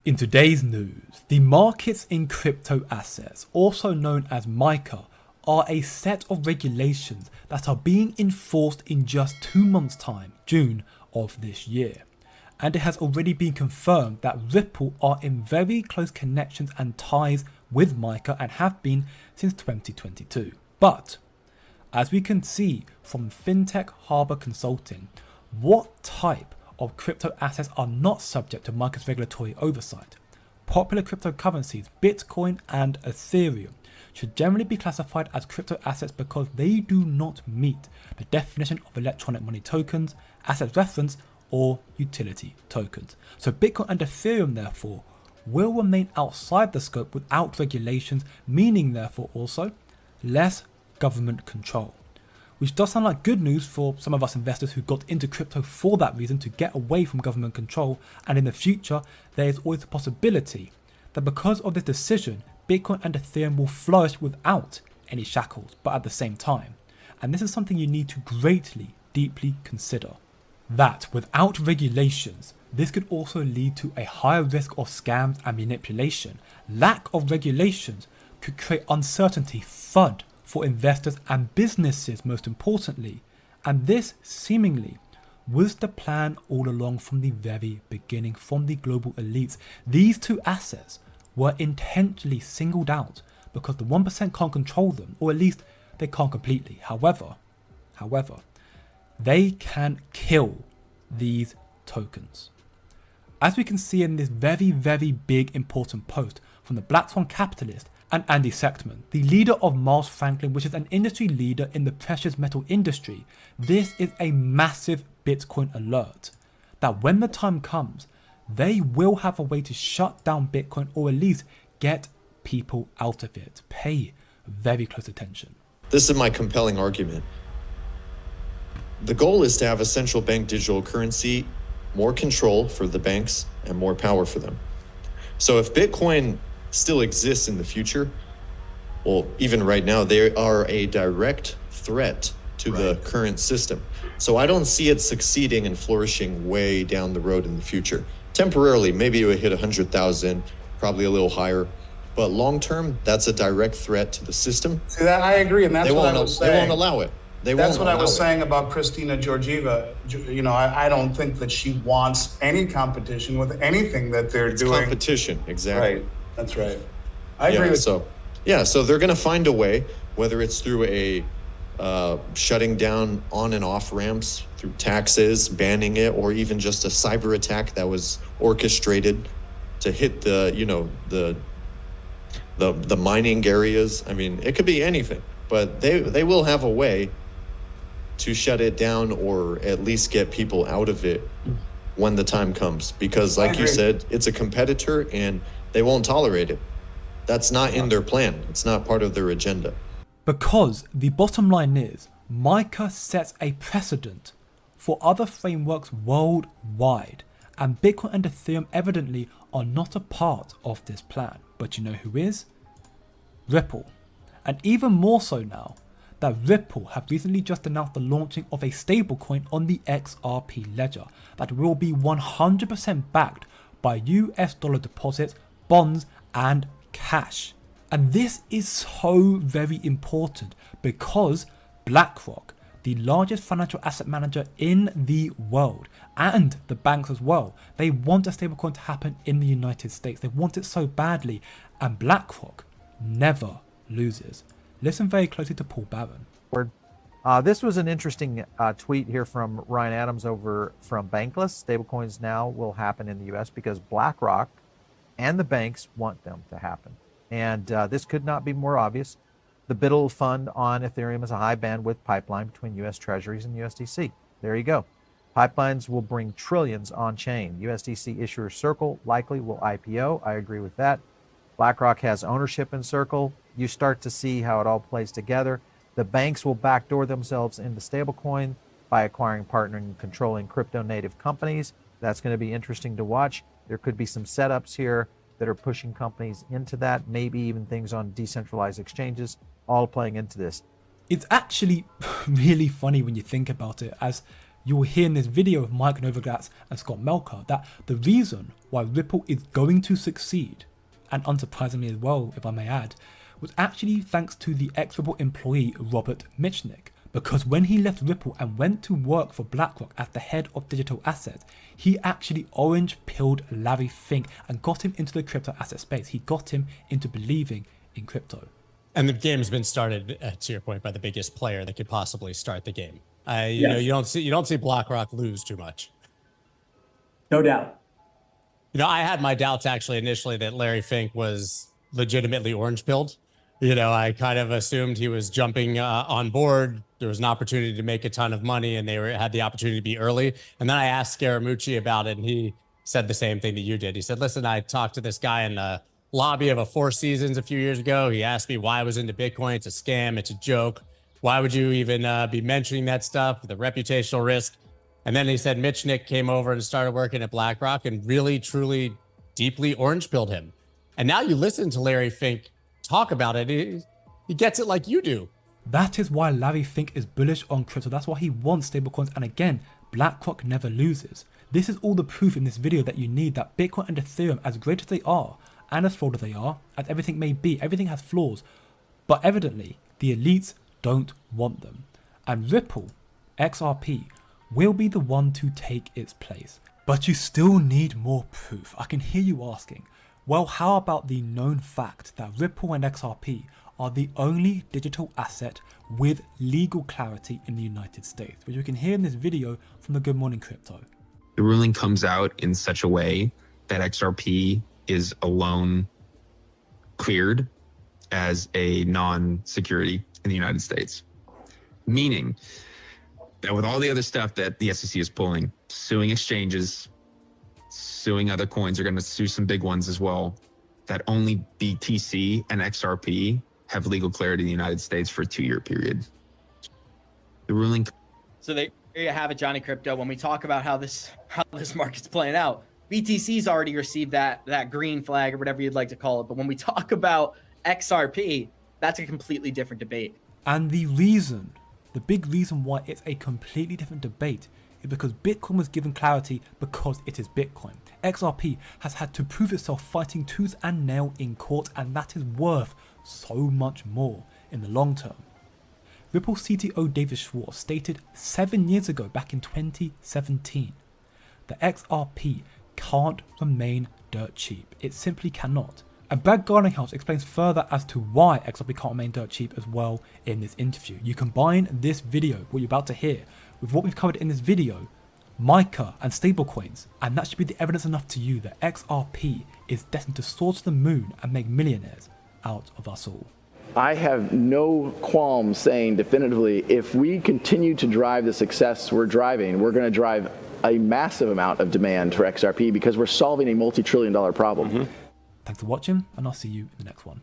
In today's news, the markets in crypto assets, also known as MiCA, are a set of regulations that are being enforced in just 2 months' time, June of this year. And it has already been confirmed that Ripple are in very close connections and ties with MiCA and have been since 2022. But, as we can see from FinTech Harbor Consulting, what type of crypto assets are not subject to MiCA's regulatory oversight? Popular cryptocurrencies, Bitcoin and Ethereum, should generally be classified as crypto assets because they do not meet the definition of electronic money tokens, asset reference, or utility tokens. So Bitcoin and Ethereum, therefore, will remain outside the scope without regulations, meaning therefore also less government control. Which does sound like good news for some of us investors who got into crypto for that reason, to get away from government control, and in the future there is always a possibility that because of this decision, Bitcoin and Ethereum will flourish without any shackles, but at the same time. And this is something you need to greatly, deeply consider. That without regulations, this could also lead to a higher risk of scams and manipulation. Lack of regulations could create uncertainty, FUD, for investors and businesses most importantly. And this seemingly was the plan all along from the very beginning, from the global elites. These two assets were intentionally singled out because the 1% can't control them, or at least they can't completely. However, they can kill these tokens. As we can see in this very, very big important post from the Black Swan Capitalist and Andy Sechtman, the leader of Mars Franklin, which is an industry leader in the precious metal industry, this is a massive Bitcoin alert that when the time comes, they will have a way to shut down Bitcoin, or at least get people out of it. Pay very close attention. This is my compelling argument. The goal is to have a central bank digital currency, more control for the banks and more power for them. So if Bitcoin still exists in the future, well, even right now, they are a direct threat to the current system. So I don't see it succeeding and flourishing way down the road in the future. Temporarily, maybe it would hit 100,000, probably a little higher. But long term, that's a direct threat to the system. See, that I agree, and that's what I was saying. They won't allow it. That's what I was saying about Christina Georgieva. You know, I don't think that she wants any competition with anything that they're doing. Competition, exactly. Right, that's right. I agree with you. So they're going to find a way, whether it's through a shutting down on and off ramps, through taxes, banning it, or even just a cyber attack that was orchestrated to hit the mining areas. I mean, it could be anything, but they will have a way to shut it down, or at least get people out of it when the time comes. Because like you said, it's a competitor and they won't tolerate it. That's not in their plan. It's not part of their agenda. Because the bottom line is, MiCA sets a precedent for other frameworks worldwide, and Bitcoin and Ethereum evidently are not a part of this plan. But you know who is? Ripple. And even more so now that Ripple have recently just announced the launching of a stablecoin on the XRP ledger that will be 100% backed by US dollar deposits, bonds and cash. And this is so very important because BlackRock, the largest financial asset manager in the world, and the banks as well, they want a stablecoin to happen in the United States. They want it so badly, and BlackRock never loses. Listen very closely to Paul Barron. This was an interesting tweet here from Ryan Adams over from Bankless. Stablecoins now will happen in the US because BlackRock and the banks want them to happen. And this could not be more obvious. The BUIDL fund on Ethereum is a high bandwidth pipeline between US Treasuries and USDC. There you go. Pipelines will bring trillions on chain. USDC issuer Circle likely will IPO. I agree with that. BlackRock has ownership in Circle. You start to see how it all plays together. The banks will backdoor themselves into stablecoin by acquiring, partnering, and controlling crypto native companies. That's going to be interesting to watch. There could be some setups here that are pushing companies into that, maybe even things on decentralized exchanges, all playing into this. It's actually really funny when you think about it, as You will hear in this video of Mike Novogratz and Scott Melker that the reason why Ripple is going to succeed, and unsurprisingly as well if I may add, was actually thanks to the ex-Ripple employee Robert Mitchnick. Because when he left Ripple and went to work for BlackRock as the head of digital assets, he actually orange-pilled Larry Fink and got him into the crypto asset space. He got him into believing in crypto. And the game's been started, to your point, by the biggest player that could possibly start the game. You know, you don't see BlackRock lose too much. No doubt. You know, I had my doubts actually initially that Larry Fink was legitimately orange-pilled. You know, I kind of assumed he was jumping on board. There was an opportunity to make a ton of money, and they had the opportunity to be early. And then I asked Scaramucci about it, and he said the same thing that you did. He said, listen, I talked to this guy in the lobby of a Four Seasons a few years ago. He asked me why I was into Bitcoin. It's a scam. It's a joke. Why would you even be mentioning that stuff? The reputational risk. And then he said Mitchnick came over and started working at BlackRock and really, truly, deeply orange-pilled him. And now you listen to Larry Fink talk about it, he gets it like you do. That is why Larry Fink is bullish on crypto. That's why he wants stablecoins. And again, BlackRock never loses. This is all the proof in this video that you need that Bitcoin and Ethereum, as great as they are, and as flawed as they are, as everything may be, everything has flaws. But evidently, the elites don't want them. And Ripple, XRP, will be the one to take its place. But you still need more proof. I can hear you asking, well, how about the known fact that Ripple and XRP are the only digital asset with legal clarity in the United States, which you can hear in this video from the Good Morning Crypto. The ruling comes out in such a way that XRP is alone cleared as a non-security in the United States. Meaning that with all the other stuff that the SEC is pulling, suing exchanges, suing other coins, are going to sue some big ones as well, that only BTC and XRP have legal clarity in the United States for a 2-year period. The ruling. So there you have it, Johnny Crypto. When we talk about how this market's playing out, BTC's already received that green flag or whatever you'd like to call it. But when we talk about XRP, that's a completely different debate. And the big reason why it's a completely different debate is because Bitcoin was given clarity because it is Bitcoin. XRP has had to prove itself fighting tooth and nail in court, and that is worth so much more in the long term. Ripple CTO David Schwartz stated 7 years ago, back in 2017, that XRP can't remain dirt cheap. It simply cannot. And Brad Garlinghouse explains further as to why XRP can't remain dirt cheap as well in this interview. You combine this video, what you're about to hear, with what we've covered in this video, Mica and stablecoins, and that should be the evidence enough to you that XRP is destined to soar to the moon and make millionaires out of us all. I have no qualms saying definitively, if we continue to drive the success we're driving, we're going to drive a massive amount of demand for XRP because we're solving a multi-trillion-dollar problem. Thanks for watching, and I'll see you in the next one.